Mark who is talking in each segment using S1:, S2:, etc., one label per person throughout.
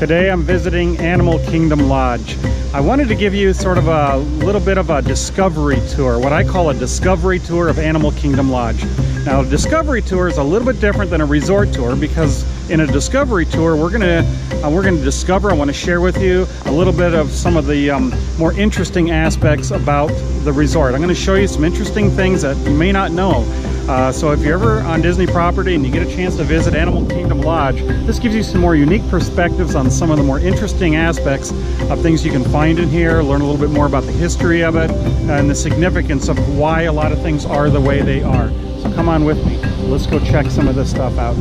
S1: Today I'm visiting Animal Kingdom Lodge. I wanted to give you sort of a little bit of a discovery tour, what I call a discovery tour of Animal Kingdom Lodge. Now, a discovery tour is a little bit different than a resort tour because in a discovery tour, we're gonna discover, I want to share with you a little bit of some of the more interesting aspects about the resort. I'm going to show you some interesting things that you may not know. So if you're ever on Disney property and you get a chance to visit Animal Kingdom Lodge, this gives you some more unique perspectives on some of the more interesting aspects of things you can find in here, learn a little bit more about the history of it and the significance of why a lot of things are the way they are. So come on with me. Let's go check some of this stuff out.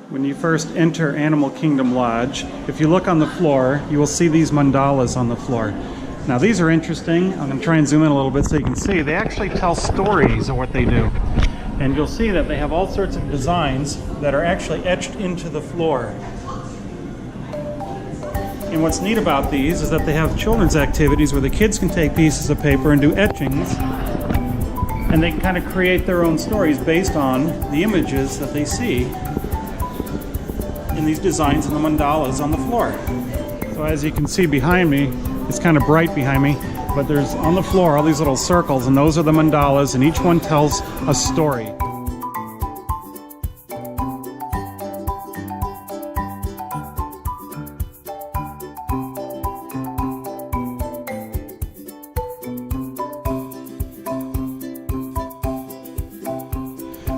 S1: When you first enter Animal Kingdom Lodge, if you look on the floor, you will see these mandalas on the floor. Now these are interesting. I'm going to try and zoom in a little bit so you can see. They actually tell stories of what they do. And you'll see that they have all sorts of designs that are actually etched into the floor. And what's neat about these is that they have children's activities where the kids can take pieces of paper and do etchings. And they can kind of create their own stories based on the images that they see in these designs and the mandalas on the floor. So as you can see behind me, it's kind of bright behind me, but there's on the floor all these little circles, and those are the mandalas, and each one tells a story.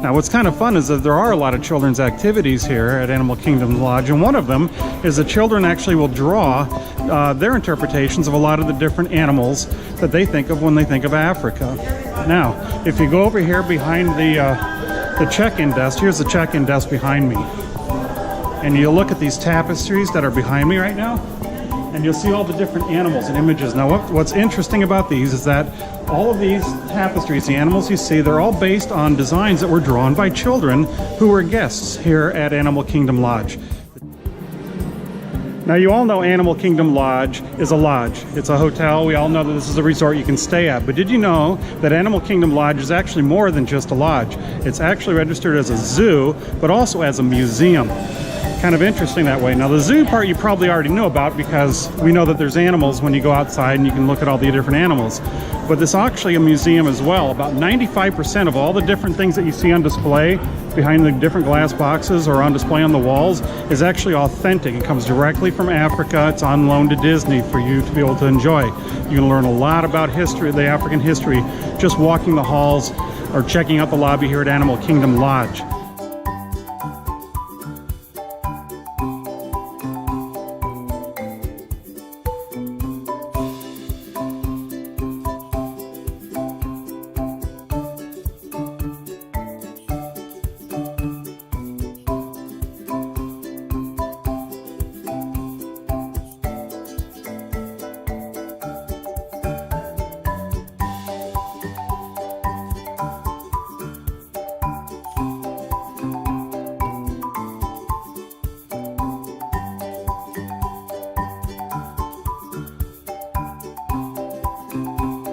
S1: Now what's kind of fun is that there are a lot of children's activities here at Animal Kingdom Lodge, and one of them is the children actually will draw their interpretations of a lot of the different animals that they think of when they think of Africa. Now, if you go over here behind the check-in desk, here's the check-in desk behind me, and you'll look at these tapestries that are behind me right now, and you'll see all the different animals and images. Now what's interesting about these is that all of these tapestries, the animals you see, they're all based on designs that were drawn by children who were guests here at Animal Kingdom Lodge. Now you all know Animal Kingdom Lodge is a lodge. It's a hotel. We all know that this is a resort you can stay at. But did you know that Animal Kingdom Lodge is actually more than just a lodge? It's actually registered as a zoo, but also as a museum. Kind of interesting that way. Now the zoo part you probably already know about because we know that there's animals when you go outside and you can look at all the different animals. But this is actually a museum as well. About 95% of all the different things that you see on display behind the different glass boxes or on display on the walls is actually authentic. It comes directly from Africa. It's on loan to Disney for you to be able to enjoy. You can learn a lot about history, the African history, just walking the halls or checking out the lobby here at Animal Kingdom Lodge.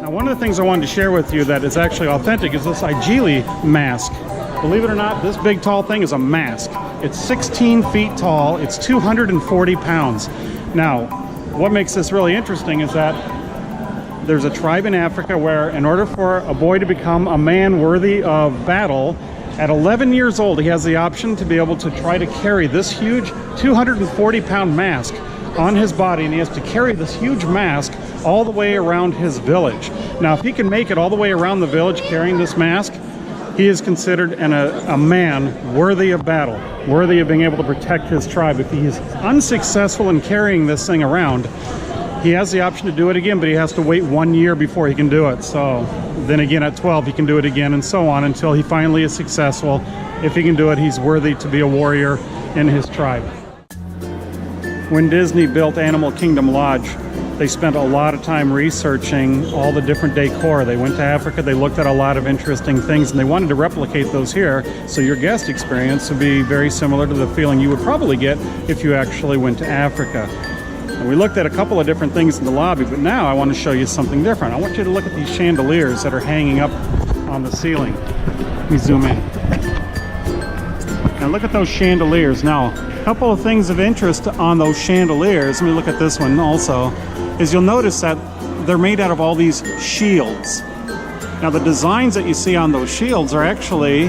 S1: Now, one of the things I wanted to share with you that is actually authentic is this Igili mask. Believe it or not, this big tall thing is a mask. It's 16 feet tall. It's 240 pounds. Now, what makes this really interesting is that there's a tribe in Africa where in order for a boy to become a man worthy of battle, at 11 years old, he has the option to be able to try to carry this huge 240-pound mask on his body, and he has to carry this huge mask all the way around his village. Now, if he can make it all the way around the village carrying this mask, he is considered a man worthy of battle, worthy of being able to protect his tribe. If he is unsuccessful in carrying this thing around, he has the option to do it again, but he has to wait 1 year before he can do it. So then again at 12 he can do it again, and so on until he finally is successful. If he can do it, he's worthy to be a warrior in his tribe. When Disney built Animal Kingdom Lodge, They spent a lot of time researching all the different decor. They went to Africa, they looked at a lot of interesting things, and they wanted to replicate those here, so your guest experience would be very similar to the feeling you would probably get if you actually went to Africa. And we looked at a couple of different things in the lobby, but now I want to show you something different. I want you to look at these chandeliers that are hanging up on the ceiling. Let me zoom in. Now look at those chandeliers. Now, a couple of things of interest on those chandeliers, let me look at this one also, is you'll notice that they're made out of all these shields. Now the designs that you see on those shields are actually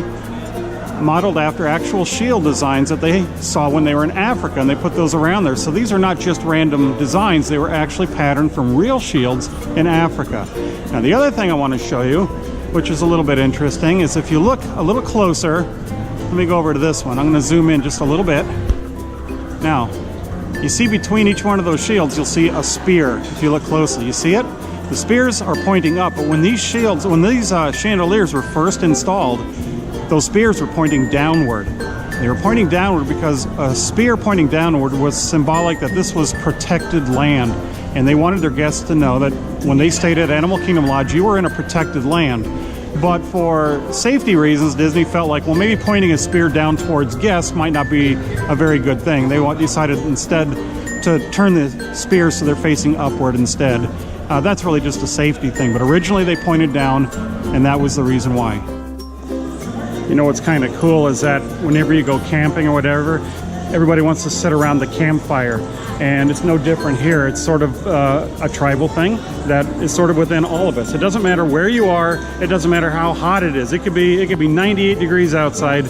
S1: modeled after actual shield designs that they saw when they were in Africa, and they put those around there. So these are not just random designs, they were actually patterned from real shields in Africa. Now the other thing I want to show you, which is a little bit interesting, is if you look a little closer, let me go over to this one. I'm going to zoom in just a little bit. Now, you see between each one of those shields, you'll see a spear. If you look closely, you see it? The spears are pointing up, but when these chandeliers were first installed, those spears were pointing downward. They were pointing downward because a spear pointing downward was symbolic that this was protected land. And they wanted their guests to know that when they stayed at Animal Kingdom Lodge, you were in a protected land. But for safety reasons, Disney felt like, well, maybe pointing a spear down towards guests might not be a very good thing. They decided instead to turn the spears so they're facing upward instead. That's really just a safety thing. But originally they pointed down, and that was the reason why. You know what's kind of cool is that whenever you go camping or whatever, everybody wants to sit around the campfire. And it's no different here. It's sort of a tribal thing that is sort of within all of us. It doesn't matter where you are. It doesn't matter how hot it is. It could be 98 degrees outside,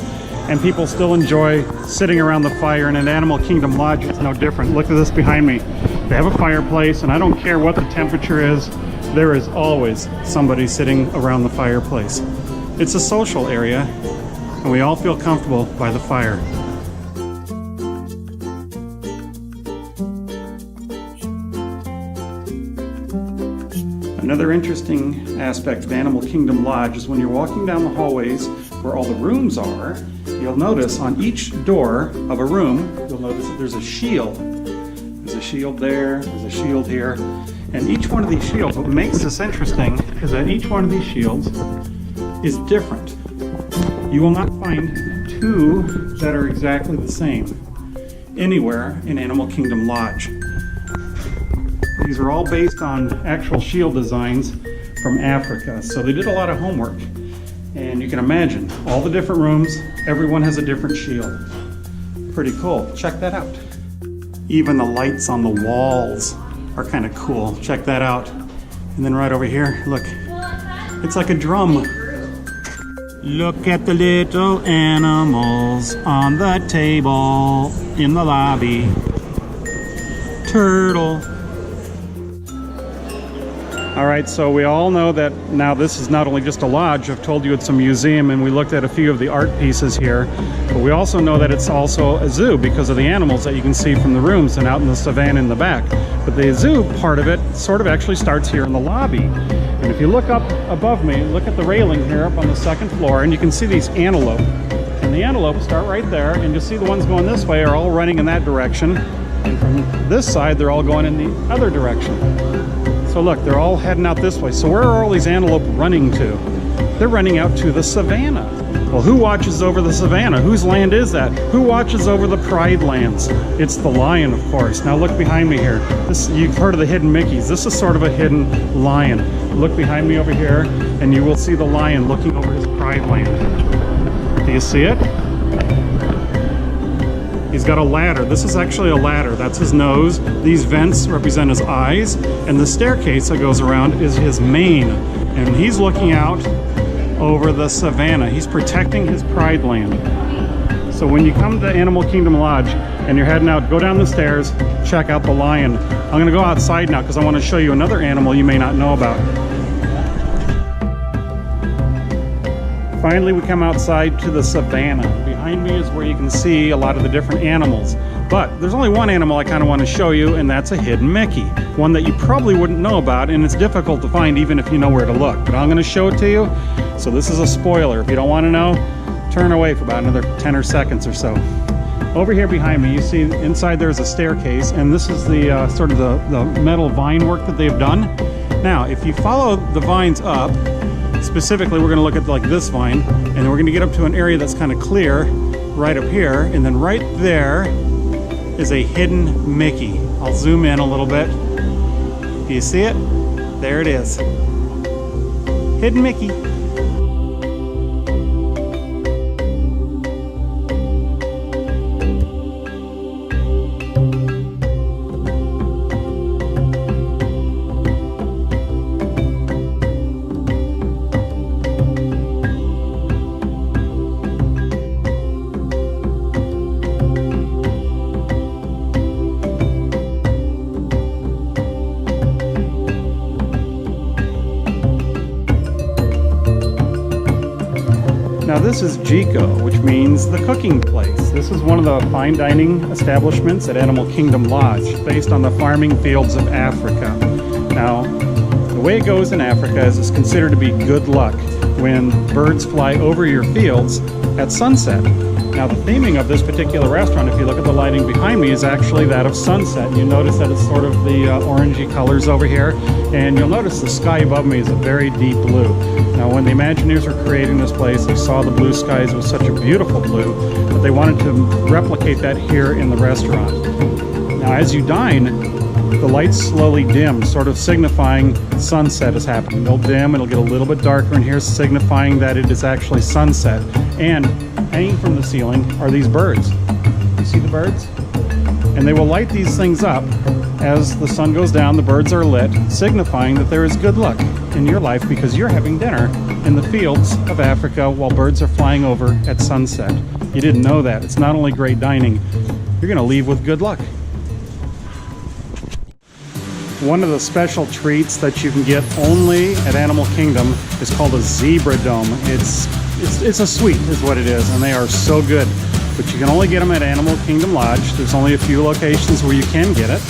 S1: and people still enjoy sitting around the fire. And at Animal Kingdom Lodge, it's no different. Look at this behind me. They have a fireplace, and I don't care what the temperature is, there is always somebody sitting around the fireplace. It's a social area, and we all feel comfortable by the fire. Another interesting aspect of Animal Kingdom Lodge is when you're walking down the hallways where all the rooms are, you'll notice on each door of a room, you'll notice that there's a shield. There's a shield there, there's a shield here, and each one of these shields, what makes this interesting is that each one of these shields is different. You will not find two that are exactly the same anywhere in Animal Kingdom Lodge. These are all based on actual shield designs from Africa, so they did a lot of homework. And you can imagine, all the different rooms, everyone has a different shield. Pretty cool. Check that out. Even the lights on the walls are kind of cool. Check that out. And then right over here, look, it's like a drum. Look at the little animals on the table in the lobby. Turtle. All right, so we all know that now this is not only just a lodge. I've told you it's a museum, and we looked at a few of the art pieces here. But we also know that it's also a zoo because of the animals that you can see from the rooms and out in the savannah in the back. But the zoo part of it sort of actually starts here in the lobby. And if you look up above me, look at the railing here up on the second floor, and you can see these antelope. And the antelope start right there, and you'll see the ones going this way are all running in that direction. And from this side, they're all going in the other direction. So look, they're all heading out this way. So where are all these antelope running to? They're running out to the savannah. Well, who watches over the savannah? Whose land is that? Who watches over the Pride Lands? It's the lion, of course. Now look behind me here. You've heard of the hidden Mickeys. This is sort of a hidden lion. Look behind me over here, and you will see the lion looking over his Pride Land. Do you see it? He's got a ladder. This is actually a ladder. That's his nose. These vents represent his eyes. And the staircase that goes around is his mane. And he's looking out over the savannah. He's protecting his Pride Land. So when you come to Animal Kingdom Lodge and you're heading out, go down the stairs, check out the lion. I'm going to go outside now because I want to show you another animal you may not know about. Finally, we come outside to the savannah. Behind me is where you can see a lot of the different animals. But there's only one animal I kind of want to show you, and that's a hidden Mickey. One that you probably wouldn't know about, and it's difficult to find even if you know where to look. But I'm going to show it to you. So this is a spoiler. If you don't want to know, turn away for about another 10 or seconds or so. Over here behind me, you see inside there's a staircase, and this is the sort of the metal vine work that they've done. Now, if you follow the vines up, specifically we're going to look at like this vine, and we're going to get up to an area that's kind of clear right up here, and then right there is a hidden Mickey. I'll zoom in a little bit. Do you see it? There it is. Hidden Mickey. Now this is Jiko, which means the cooking place. This is one of the fine dining establishments at Animal Kingdom Lodge, based on the farming fields of Africa. Now, the way it goes in Africa is it's considered to be good luck when birds fly over your fields at sunset. Now the theming of this particular restaurant, if you look at the lighting behind me, is actually that of sunset. You notice that it's sort of the orangey colors over here, and you'll notice the sky above me is a very deep blue. Now when the Imagineers were creating this place, they saw the blue skies with such a beautiful blue that they wanted to replicate that here in the restaurant. Now as you dine, the lights slowly dim, sort of signifying sunset is happening. They'll dim, it'll get a little bit darker in here, signifying that it is actually sunset. And hanging from the ceiling are these birds. You see the birds? And they will light these things up as the sun goes down. The birds are lit, signifying that there is good luck in your life because you're having dinner in the fields of Africa while birds are flying over at sunset. You didn't know that. It's not only great dining, you're going to leave with good luck. One of the special treats that you can get only at Animal Kingdom is called a zebra dome. It's a sweet is what it is, and they are so good. But you can only get them at Animal Kingdom Lodge. There's only a few locations where you can get it.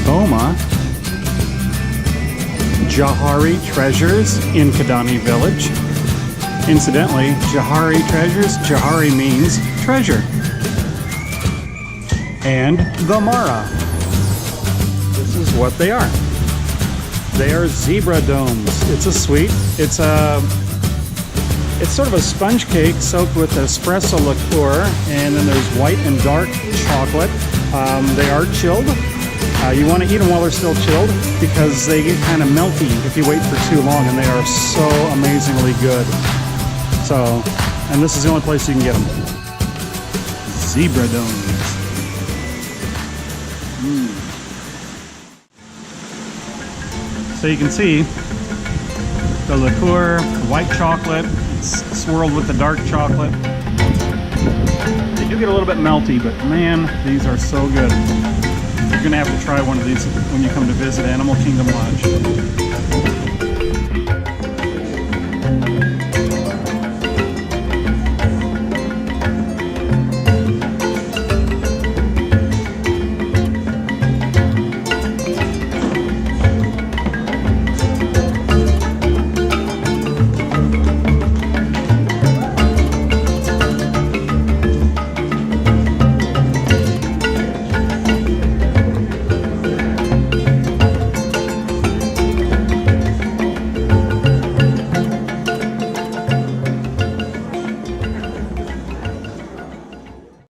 S1: Boma Jahari Treasures in Kidani Village. Incidentally, Jahari Treasures, Jahari means treasure. And the Mara. This is what they are. They are zebra domes. It's a sweet. It's sort of a sponge cake soaked with espresso liqueur, and then there's white and dark chocolate. They are chilled. You want to eat them while they're still chilled because they get kind of melty if you wait for too long, and they are so amazingly good. So, and this is the only place you can get them. Zebra domes. So you can see the liqueur, the white chocolate, swirled with the dark chocolate. They do get a little bit melty, but man, these are so good. You're gonna have to try one of these when you come to visit Animal Kingdom Lodge.